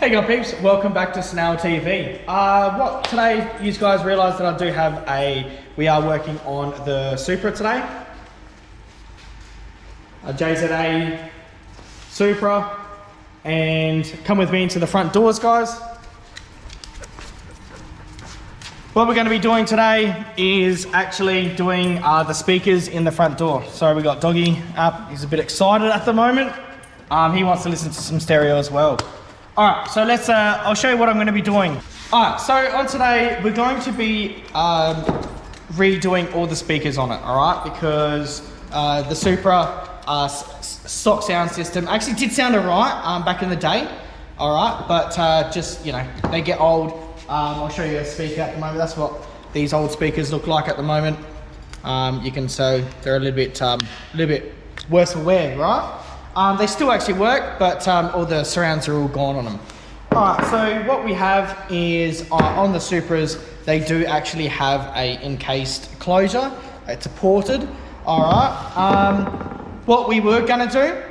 Hey guys peeps, welcome back to jza80. Today you guys realise that I do have we are working on the Supra today. A jza80 Supra, and come with me into the front doors, guys. What we're going to be doing today is actually doing the speakers in the front door. So we got Doggy up, he's a bit excited at the moment. He wants to listen to some stereo as well. All right, so let's, I'll show you what I'm going to be doing. All right, so on today, we're going to be redoing all the speakers on it, all right? Because the Supra stock sound system actually did sound all right back in the day, all right? But just, you know, they get old. I'll show you a speaker at the moment. That's what these old speakers look like at the moment. You can, so they're a little bit worse for wear, right? They still actually work, but all the surrounds are all gone on them. All right, so what we have is on the Supras, they do actually have a encased closure. It's a ported. All right. What we were gonna do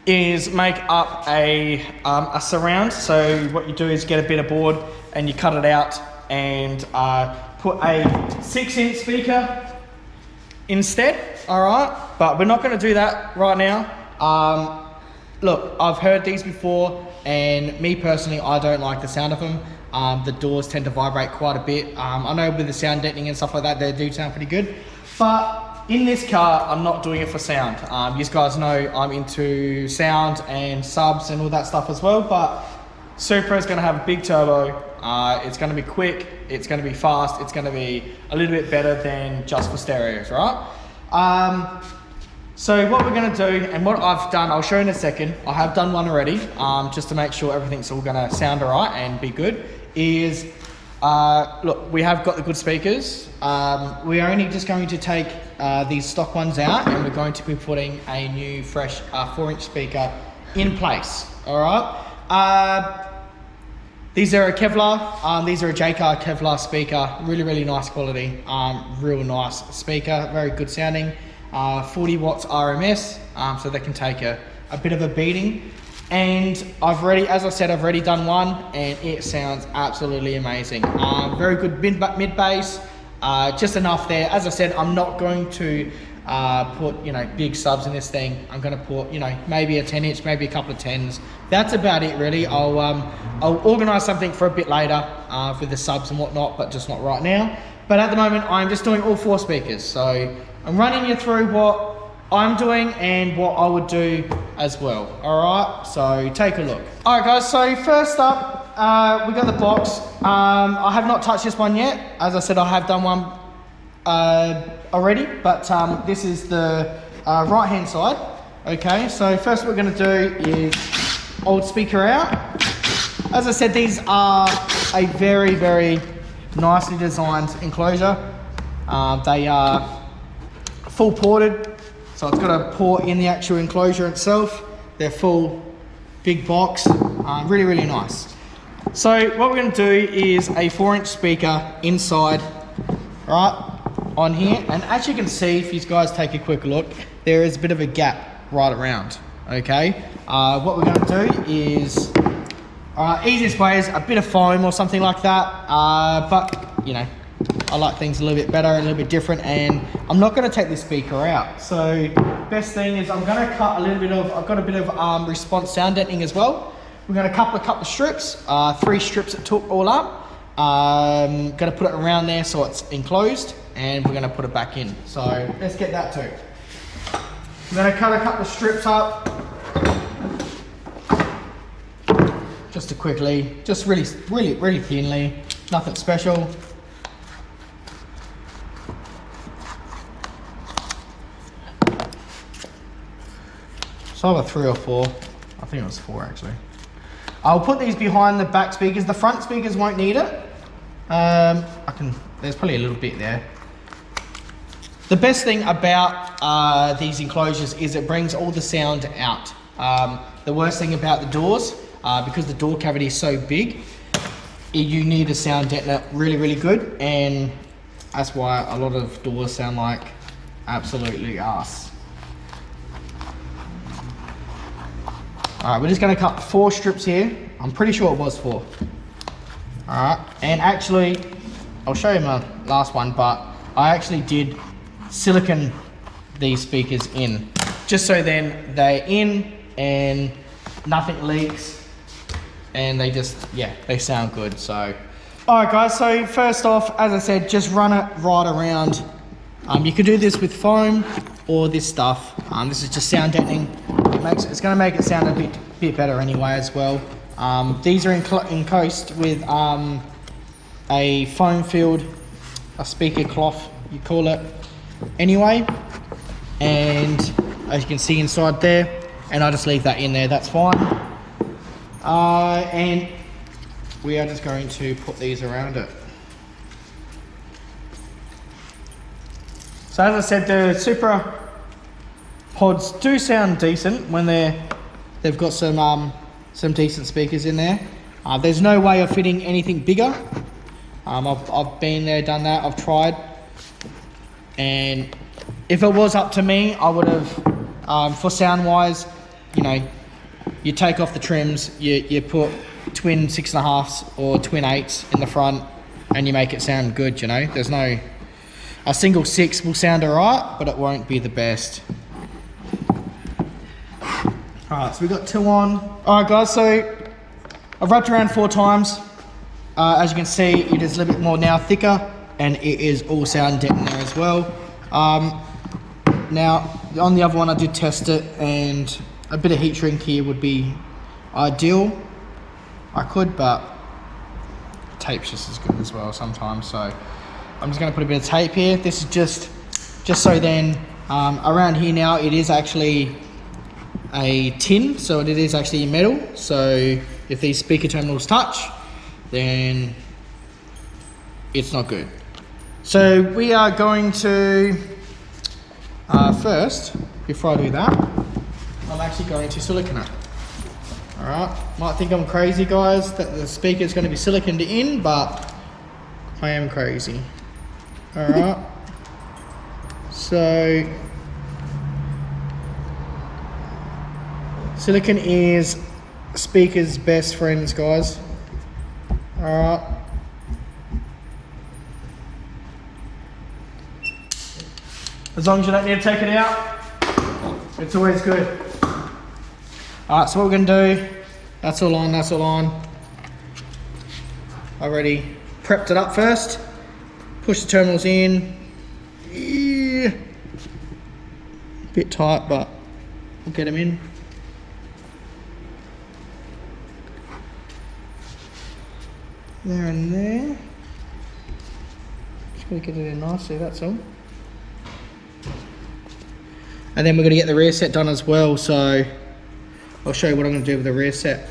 is make up a surround. So what you do is get a bit of board and you cut it out and put a 6-inch speaker instead. All right, but we're not going to do that right now. Look, I've heard these before, and me personally, I don't like the sound of them. The doors tend to vibrate quite a bit. I know with the sound deadening and stuff like that, they do sound pretty good. But in this car, I'm not doing it for sound. You guys know I'm into sound and subs and all that stuff as well, but Supra is going to have a big turbo. It's going to be quick, it's going to be fast, it's going to be a little bit better than just for stereos, right? So what we're going to do, and what I've done, I'll show you in a second, I have done one already, just to make sure everything's all going to sound all right and be good, is, look, we have got the good speakers. We are only just going to take these stock ones out, and we're going to be putting a new fresh 4-inch speaker in place, all right? These are a Kevlar, these are a jza80 Kevlar speaker, really nice quality, real nice speaker, very good sounding. 40 watts RMS, so they can take a bit of a beating. And as I said, I've already done one, and it sounds absolutely amazing. Very good mid bass, just enough there. As I said, I'm not going to put, you know, big subs in this thing. I'm going to put, you know, maybe a 10-inch, maybe a couple of 10s. That's about it, really. I'll organise something for a bit later with the subs and whatnot, but just not right now. But at the moment, I'm just doing all 4 speakers. So I'm running you through what I'm doing and what I would do as well. All right, so take a look. All right, guys, so first up, we got the box. I have not touched this one yet. As I said, I have done one already, but this is the right-hand side. Okay, so first what we're gonna do is old speaker out. As I said, these are a very nicely designed enclosure. They are full ported, so it's got a port in the actual enclosure itself. They're full, big box, really nice. So what we're going to do is a 4-inch speaker inside, right on here, and as you can see, if you guys take a quick look, there is a bit of a gap right around. Okay, what we're going to do is easiest way is a bit of foam or something like that, but you know, I like things a little bit better, a little bit different, and I'm not going to take this speaker out. So best thing is I'm going to cut a little bit of, I've got a bit of response sound deadening as well. We're going to cut a couple of strips, 3 strips that took all up. Going to put it around there so it's enclosed, and we're going to put it back in. So let's get that too. I'm going to cut a couple of strips up. Just to quickly, just really thinly, nothing special. So either 3 or 4, I think it was 4 actually. I'll put these behind the back speakers. The front speakers won't need it. There's probably a little bit there. The best thing about these enclosures is it brings all the sound out. The worst thing about the doors, because the door cavity is so big, you need a sound deadener really good, and that's why a lot of doors sound like absolutely arse. All right, we're just going to cut 4 strips here. I'm pretty sure it was 4. Alright, and actually, I'll show you my last one, but I actually did silicon these speakers in, just so then they're in and nothing leaks, and they just, yeah, they sound good. So, alright guys, so first off, as I said, just run it right around. You can do this with foam or this stuff. This is just sound deadening. It's going to make it sound a bit better anyway as well. These are encased with a foam filled, a speaker cloth, you call it anyway. And as you can see inside there, and I just leave that in there, that's fine. And we are just going to put these around it. So as I said, the Supra pods do sound decent when they've got some decent speakers in there. There's no way of fitting anything bigger. I've been there, done that, I've tried. And if it was up to me, I would have, for sound wise, you know, you take off the trims, you put twin 6.5s or twin 8s in the front, and you make it sound good, you know. There's no, a single 6 will sound alright, but it won't be the best. Alright, so we've got 2 on. Alright guys, so I've wrapped around 4 times. As you can see, it is a little bit more now thicker, and it is all sound deadening there as well. Now, on the other one I did test it, and a bit of heat shrink here would be ideal. I could, but tape's just as good as well sometimes, so I'm just going to put a bit of tape here. This is just so then, around here now it is actually a tin, so it is actually metal, so if these speaker terminals touch, then it's not good. So we are going to, first, before I do that, I'm actually going to silicon it. Alright, might think I'm crazy guys, that the speaker is going to be siliconed in, but I am crazy. Alright, so silicon is speaker's best friends, guys. Alright. As long as you don't need to take it out, it's always good. Alright, so what we're going to do, that's all on, that's all on. I already prepped it up first. Push the terminals in. Yeah. Bit tight, but we'll get them in. There and there. Just going to get it in nicely, that's all. And then we're going to get the rear set done as well, so I'll show you what I'm going to do with the rear set.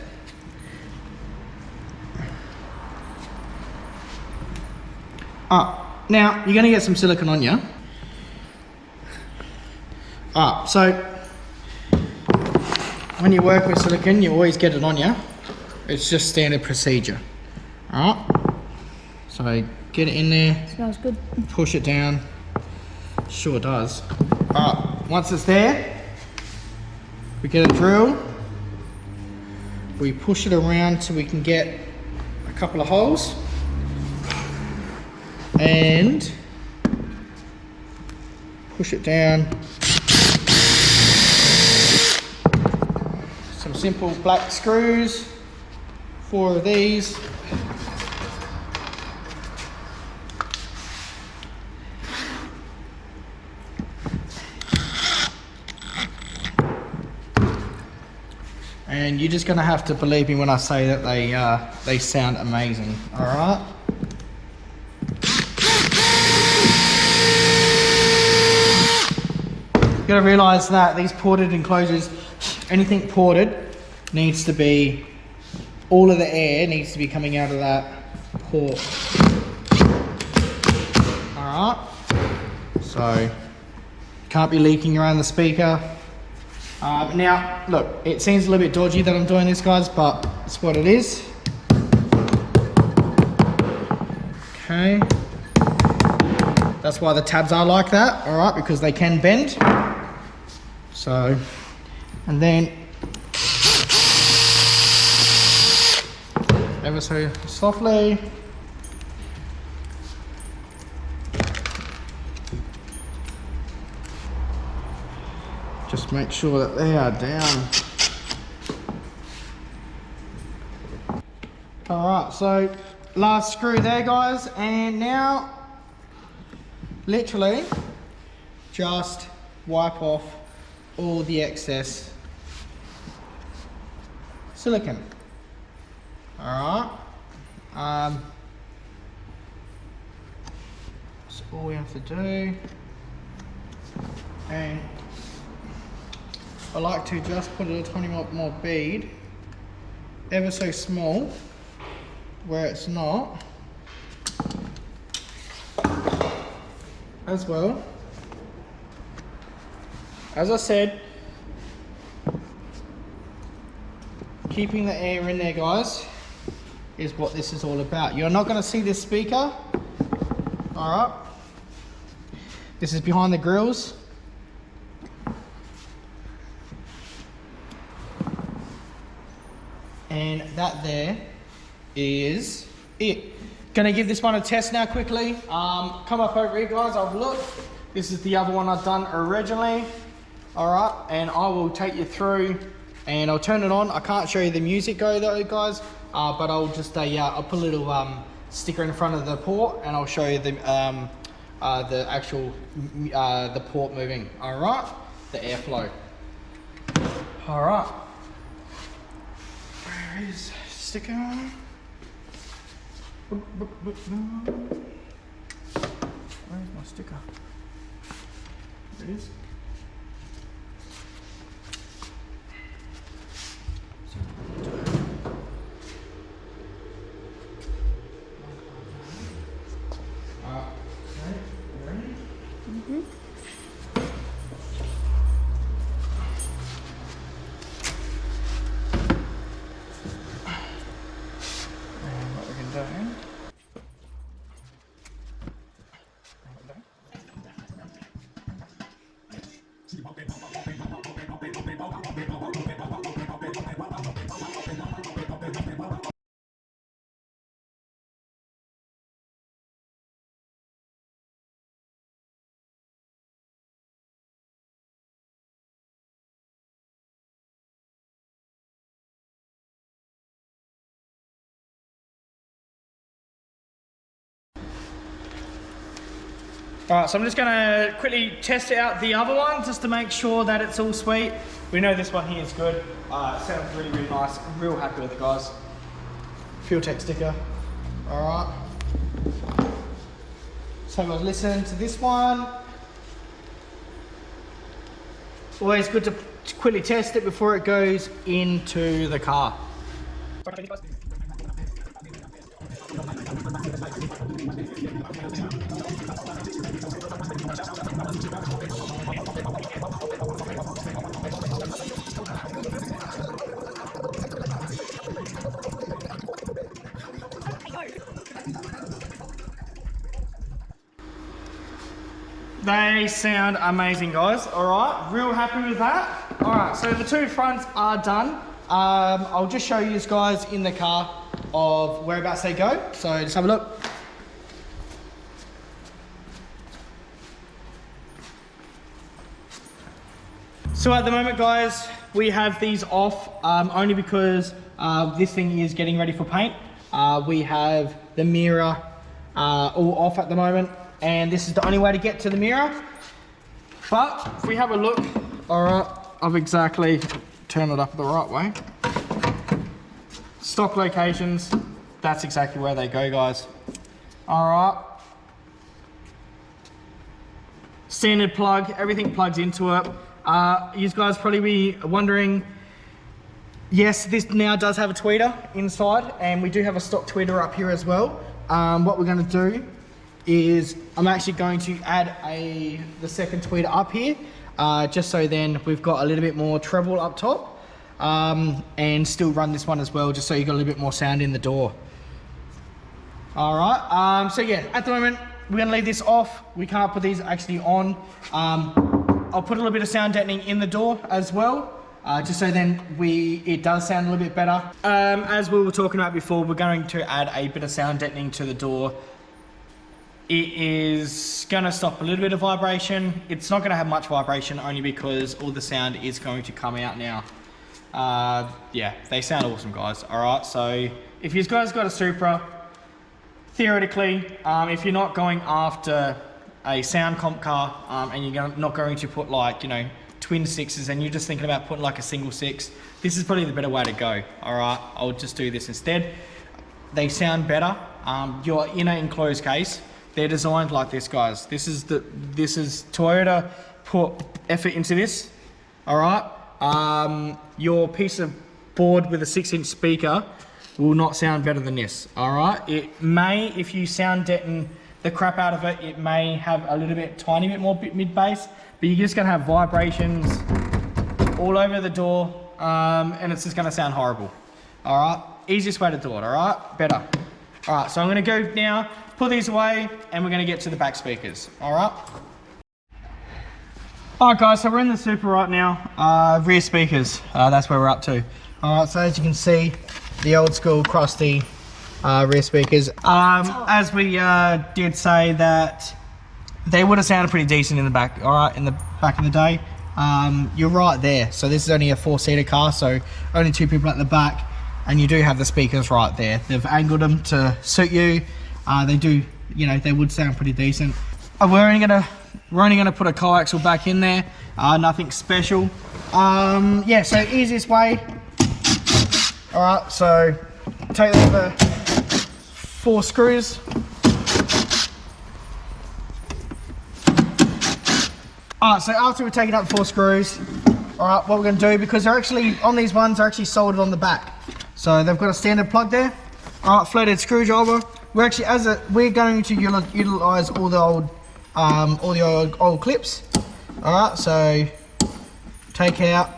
Now you're going to get some silicone on you. So when you work with silicone, you always get it on you. It's just standard procedure. Alright, so get it in there. Smells good. Push it down. Sure does. Alright, once it's there, we get a drill. We push it around so we can get a couple of holes. And push it down. Some simple black screws, 4 of these. And you're just going to have to believe me when I say that they sound amazing. All right. You got to realise that these ported enclosures, anything ported, needs to be, all of the air needs to be coming out of that port. All right. So can't be leaking around the speaker. Now, look, it seems a little bit dodgy that I'm doing this, guys, but it's what it is. Okay. That's why the tabs are like that, all right, because they can bend. So, and then ever so softly. Just make sure that they are down. Alright, so last screw there, guys, and now literally just wipe off all the excess silicone. Alright, that's all we have to do. And I like to just put a tiny more bead, ever so small, where it's not, as well. As I said, keeping the air in there, guys, is what this is all about. You're not going to see this speaker. Alright, this is behind the grills. And that there is it. Gonna give this one a test now quickly. Come up over here, guys, have a look. This is the other one I've done originally. Alright, and I will take you through and I'll turn it on. I can't show you the music though, guys, but I'll just I'll put a little sticker in front of the port and I'll show you the actual the port moving. Alright, the airflow. Alright. Where is sticker on? Where's my sticker? There it is. Alright, so I'm just going to quickly test out the other one just to make sure that it's all sweet. We know this one here is good. Sounds really, really nice. I'm real happy with it, guys. Fuel tech sticker. Alright. So we'll listen to this one. Always good to quickly test it before it goes into the car. They sound amazing, guys. Alright, real happy with that. Alright, so the two fronts are done. I'll just show you guys in the car of whereabouts they go. So just have a look. So at the moment, guys, we have these off only because this thing is getting ready for paint. We have the mirror all off at the moment, and this is the only way to get to the mirror. But if we have a look, all right, I've exactly turned it up the right way. Stock locations, that's exactly where they go, guys. All right. Standard plug, everything plugs into it. You guys probably be wondering, yes, this now does have a tweeter inside, and we do have a stock tweeter up here as well. What we're going to do is I'm actually going to add the second tweeter up here, just so then we've got a little bit more treble up top, and still run this one as well, just so you got a little bit more sound in the door. All right, so yeah, at the moment we're going to leave this off. We can't put these actually on. I'll put a little bit of sound deadening in the door as well, just so then it does sound a little bit better. As we were talking about before, we're going to add a bit of sound deadening to the door. It is going to stop a little bit of vibration. It's not going to have much vibration only because all the sound is going to come out now. Yeah, they sound awesome, guys. All right, so if you guys got a Supra, theoretically, if you're not going after a sound comp car and you're not going to put like, you know, twin sixes and you're just thinking about putting like a single six, this is probably the better way to go. All right, I'll just do this instead. They sound better. Your inner enclosed case, they're designed like this, guys. This is Toyota put effort into this. All right, your piece of board with a 6-inch speaker will not sound better than this. All right, it may, if you sound deaden the crap out of it, it may have a little bit, tiny bit more mid bass, but you're just gonna have vibrations all over the door, and it's just gonna sound horrible. All right, easiest way to do it. All right, better. All right, so I'm gonna go now, put these away, and we're gonna get to the back speakers. All right. All right, guys, so we're in the Supra right now. Rear speakers, that's where we're up to. All right, so as you can see, the old school crusty rear speakers. As we did say that they would have sounded pretty decent in the back, all right, in the back in the day. You're right there. So this is only a 4-seater car, so only 2 people at the back, and you do have the speakers right there. They've angled them to suit you. They do, you know, they would sound pretty decent. We're only gonna put a coaxial back in there. Nothing special. Yeah, so easiest way. All right, so take the 4 screws. All right, so after we've taken out the 4 screws, all right, what we're gonna do, because they're actually, on these ones, they're actually soldered on the back. So they've got a standard plug there. All right, flathead screwdriver. We're actually, we're going to utilize all the old clips. All right, so take out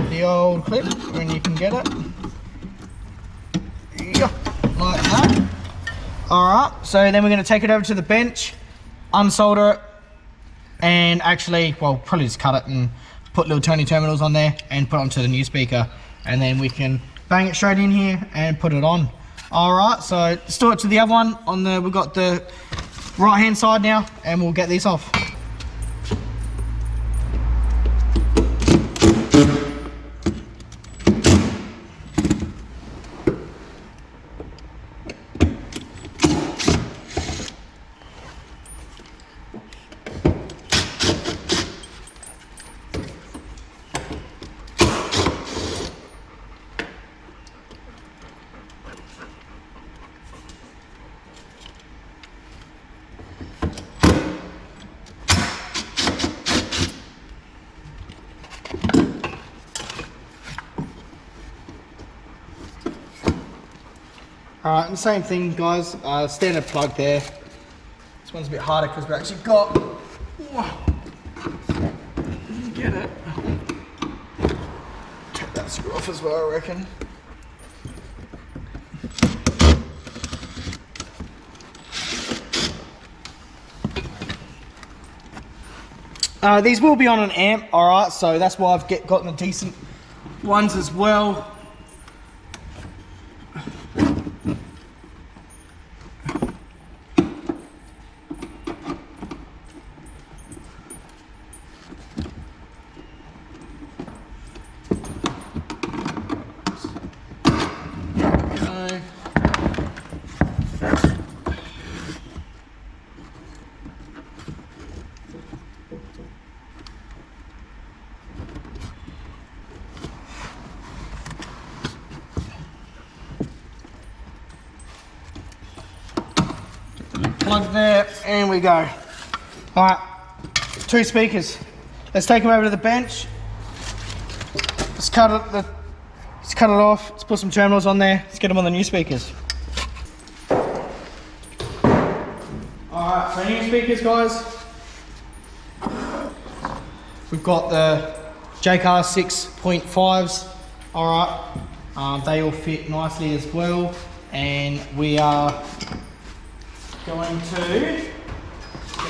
the old clip when you can get it, like that. All right, so then we're going to take it over to the bench, unsolder it, and actually, well, probably just cut it and put little Tony terminals on there and put it onto the new speaker, and then we can bang it straight in here and put it on. All right, so let's do it to the other one. We've got the right hand side now, and we'll get these off. All right, and the same thing, guys. Standard plug there. This one's a bit harder because we've actually got. Get it. Take that screw off as well, I reckon. These will be on an amp, all right. So that's why I've gotten the decent ones as well. Plug there, and we go. All right, 2 speakers. Let's take them over to the bench. Let's cut it off. Let's put some terminals on there. Let's get them on the new speakers. All right, so new speakers, guys. We've got the JCar 6.5s. All right, they all fit nicely as well, and we are going to get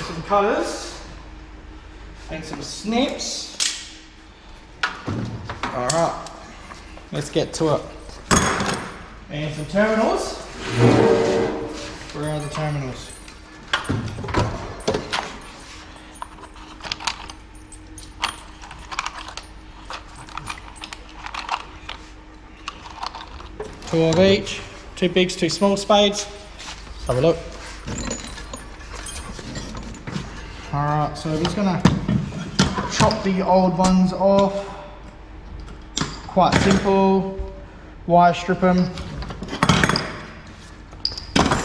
some cutters and some snips. All right, let's get to it. And some terminals. Where are the terminals? Two of each, 2 bigs, 2 small spades. Let's have a look. Alright, so we're just gonna chop the old ones off. Quite simple. Wire strip them.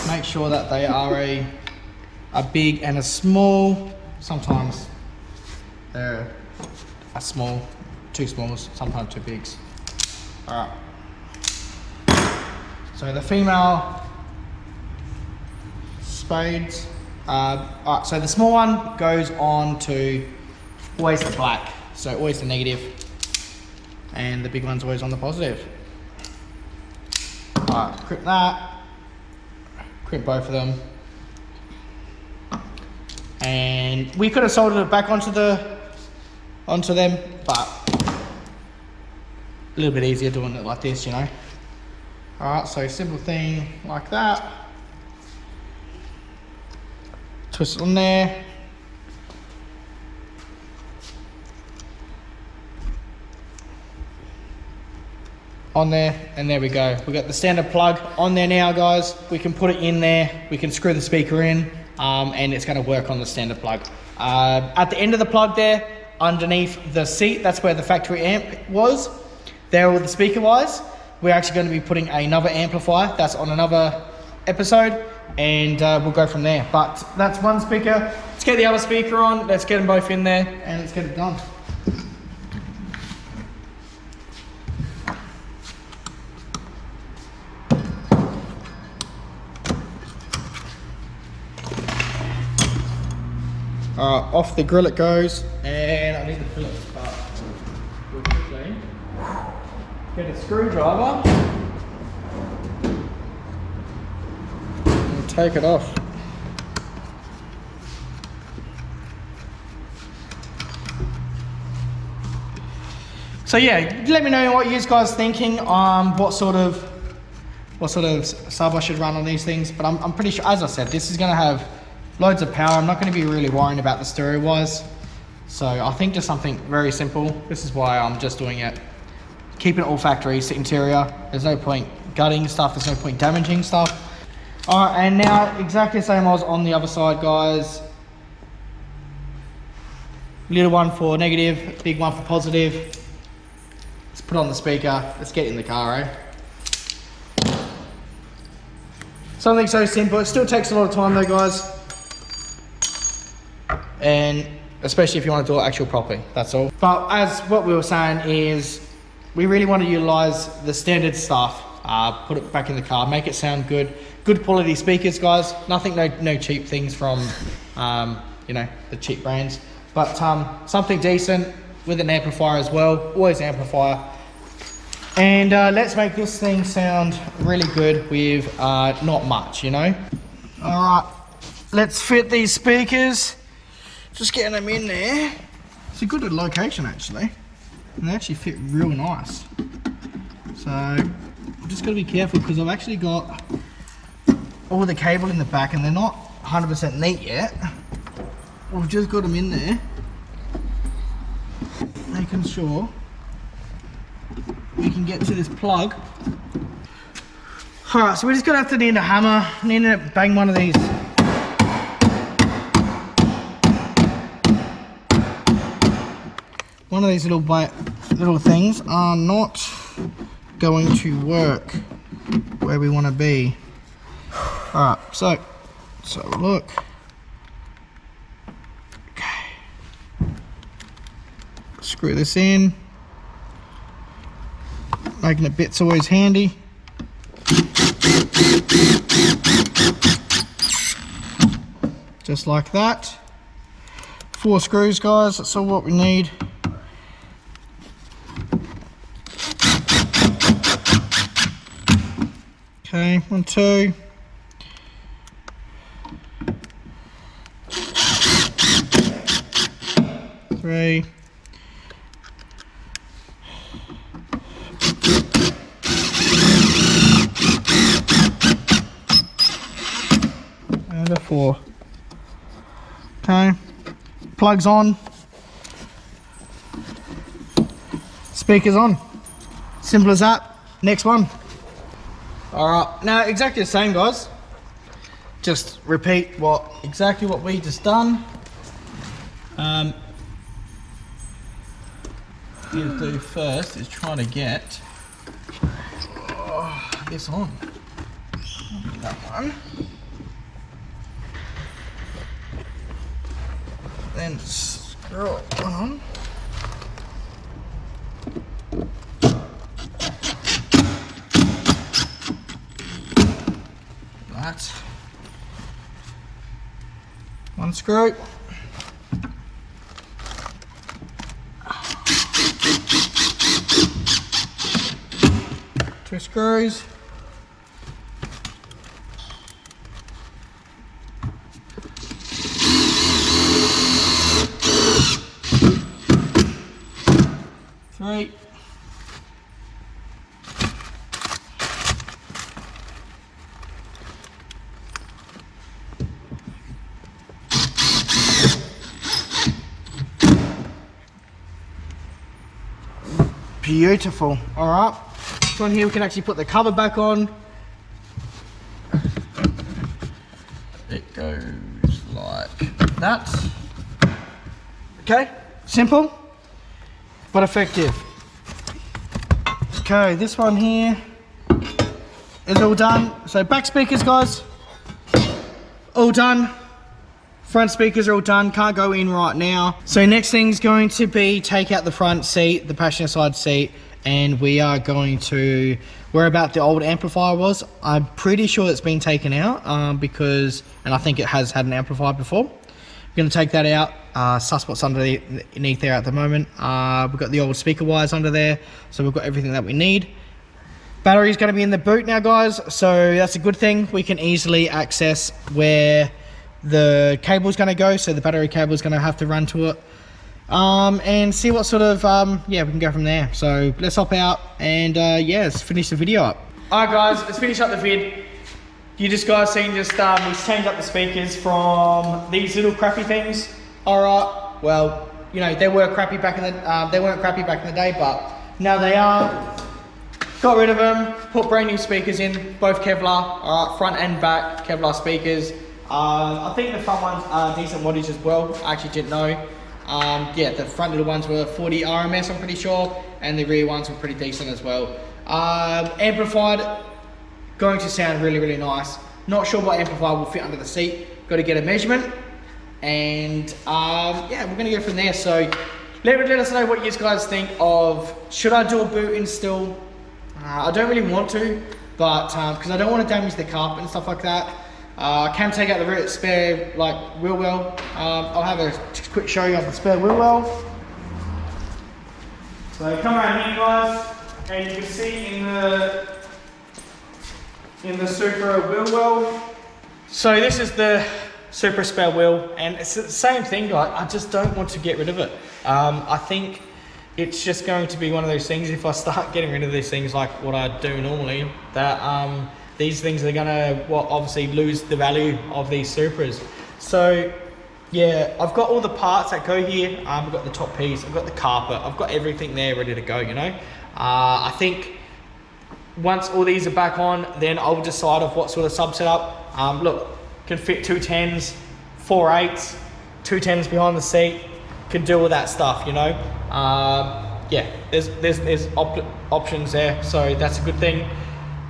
Make sure that they are a big and a small. Sometimes they're a small, 2 smalls, sometimes 2 bigs. Alright. So the female spades, alright, so the small one goes on to always the black, so always the negative, and the big one's always on the positive. Alright, grip that, grip both of them, and we could have soldered it back onto them, but a little bit easier doing it like this, you know. Alright, so simple thing like that. Twist it on there. On there, and there we go. We've got the standard plug on there now, guys. We can put it in there, we can screw the speaker in, and it's going to work on the standard plug. At the end of the plug there, underneath the seat, that's where the factory amp was. There were the speaker wires. We're actually going to be putting another amplifier that's on another episode, and we'll go from there. But that's one speaker. Let's get the other speaker on, let's get them both in there, and let's get it done. Alright, off the grill it goes, and I need the Phillips part real quickly. Get a screwdriver and take it off. So yeah, let me know what you guys are thinking. What sort of sub I should run on these things. But I'm pretty sure, as I said, this is going to have loads of power. I'm not going to be really worrying about the stereo wise. So I think just something very simple. This is why I'm just doing it. Keeping it all factory interior. There's no point gutting stuff. There's no point damaging stuff. All right, and now exactly the same as on the other side, guys. Little one for negative, big one for positive. Let's put on the speaker. Let's get in the car, eh? Something so simple. It still takes a lot of time though, guys. And especially if you want to do it actually properly, that's all. But as what we were saying is, we really want to utilize the standard stuff, put it back in the car, make it sound good. Good quality speakers, guys. Nothing, no cheap things from, you know, the cheap brands. But something decent with an amplifier as well, always amplifier. And let's make this thing sound really good with not much, you know. All right, let's fit these speakers. Just getting them in there. It's a good location actually. And they actually fit real nice. So I'm just gotta be careful because I've actually got all the cable in the back and they're not 100% neat yet. We've just got them in there, making sure we can get to this plug. All right, so we're just gonna have to need a hammer, need to bang one of these. One of these little things are not going to work where we want to be. All right, so look. Okay. Screw this in. Making a bit's always handy. Just like that. 4 screws, guys, that's all what we need. Okay, 1, 2. 3, 4. Okay, plugs on, speakers on. Simple as that. Next one. Alright, now exactly the same, guys. Just repeat exactly what we just done. What you do first is try to get this on. That one. Then screw it on. That. One screw. Two screws. Three. Beautiful. All right. So on here we can actually put the cover back on. It goes like that. Okay, simple but effective. Okay, this one here is all done. So back speakers, guys, all done. Front speakers are all done, can't go in right now. So next thing's going to be take out the front seat, the passenger side seat, and we are going to, where about the old amplifier was, I'm pretty sure it's been taken out because, and I think it has had an amplifier before. We're gonna take that out, suss what's underneath there at the moment. We've got the old speaker wires under there, so we've got everything that we need. Battery's gonna be in the boot now, guys, so that's a good thing. We can easily access where the cable's going to go, so the battery cable is going to have to run to it, and see what sort of yeah, we can go from there. So let's hop out and yeah, let's finish the video up. Alright guys, let's finish up the vid. You just guys seen we changed up the speakers from these little crappy things. Alright, well, you know, they were crappy back in the they weren't crappy back in the day, but now they are. Got rid of them, put brand new speakers in, both Kevlar, alright, front and back Kevlar speakers. I think the front ones are decent wattage as well. I actually didn't know. Yeah, the front little ones were 40 RMS, I'm pretty sure, and the rear ones were pretty decent as well. Amplified, going to sound really, really nice. Not sure what amplifier will fit under the seat. Got to get a measurement, and yeah, we're gonna go from there. So let us know what you guys think of. Should I do a boot install? I don't really want to, but because I don't want to damage the carpet and stuff like that. I can take out the rear spare wheel well. I'll have a quick show you of the spare wheel well. So come around here, guys, and you can see in the Supra wheel well. So this is the Supra spare wheel, and it's the same thing, guys. I just don't want to get rid of it. I think it's just going to be one of those things. If I start getting rid of these things like what I do normally, that these things are gonna obviously lose the value of these Supras. So yeah, I've got all the parts that go here. I've got the top piece, I've got the carpet, I've got everything there ready to go, you know. I think once all these are back on, then I'll decide of what sort of sub setup. Look, can fit 2 10s, 4 8s, 2 10s behind the seat, can do all that stuff, you know. Yeah, there's options there, so that's a good thing.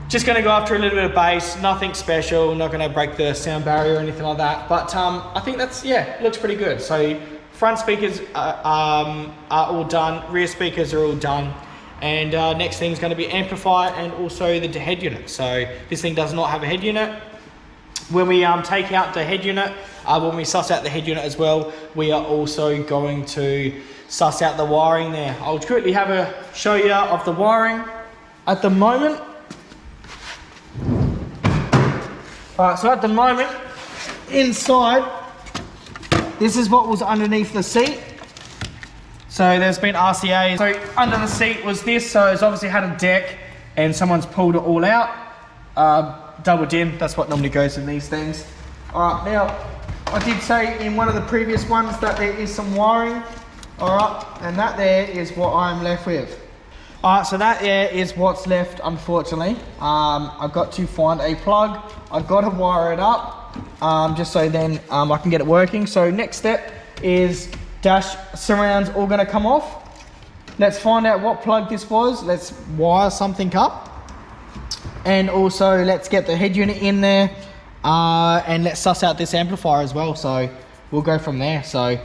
Just going to go after a little bit of bass, nothing special, not going to break the sound barrier or anything like that. But I think that's, yeah, looks pretty good. So front speakers are all done, rear speakers are all done. And next thing is going to be amplifier and also the head unit. So this thing does not have a head unit. When we take out the head unit, when we suss out the head unit as well, we are also going to suss out the wiring there. I'll quickly have a show you of the wiring at the moment. Alright, so at the moment, inside, this is what was underneath the seat. So there's been RCAs. So under the seat was this, so it's obviously had a deck and someone's pulled it all out. Double dim, that's what normally goes in these things. All right, now I did say in one of the previous ones that there is some wiring. All right, and that there is what I'm left with. All right, so that there is what's left, unfortunately. I've got to find a plug. I've got to wire it up, just so then I can get it working. So next step is dash surrounds all gonna come off. Let's find out what plug this was. Let's wire something up. And also let's get the head unit in there, and let's suss out this amplifier as well. So we'll go from there. So,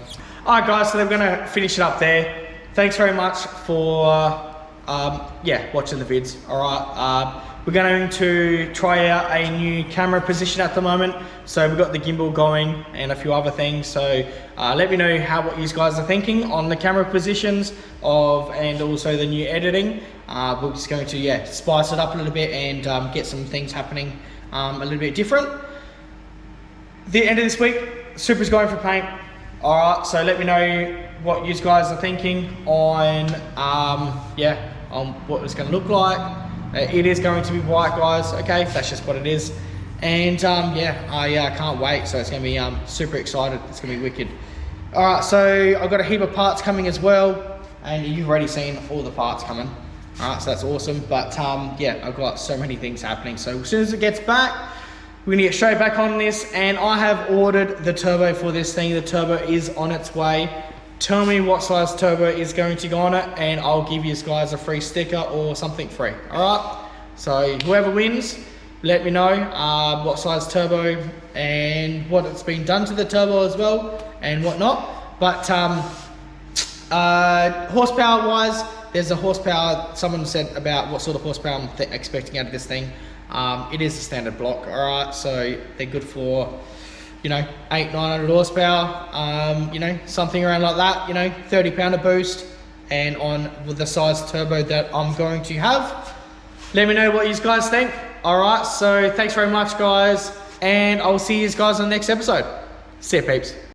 all right guys, so they're gonna finish it up there. Thanks very much for watching the vids. All right, we're going to try out a new camera position at the moment. So we've got the gimbal going and a few other things. So let me know what you guys are thinking on the camera positions and also the new editing. We're just going to spice it up a little bit and get some things happening a little bit different. The end of this week, Supra's going for paint. All right, so let me know what you guys are thinking on what it's going to look like. It is going to be white, guys. Okay, that's just what it is. And I can't wait. So it's going to be super excited. It's going to be wicked. All right, so I've got a heap of parts coming as well, and you've already seen all the parts coming. All right, so that's awesome. But I've got so many things happening. So as soon as it gets back, we're gonna get straight back on this, and I have ordered the turbo for this thing. The turbo is on its way. Tell me what size turbo is going to go on it, and I'll give you guys a free sticker or something free. All right, so whoever wins, let me know what size turbo and what it's been done to the turbo as well and whatnot. But horsepower wise, there's a horsepower, someone said about what sort of horsepower I'm expecting out of this thing. It is a standard block, all right, so they're good for 800-900 horsepower, something around like that, 30 pounder boost, and on with the size turbo that I'm going to have. Let me know what you guys think. All right, so thanks very much guys, and I'll see you guys on the next episode. See ya peeps.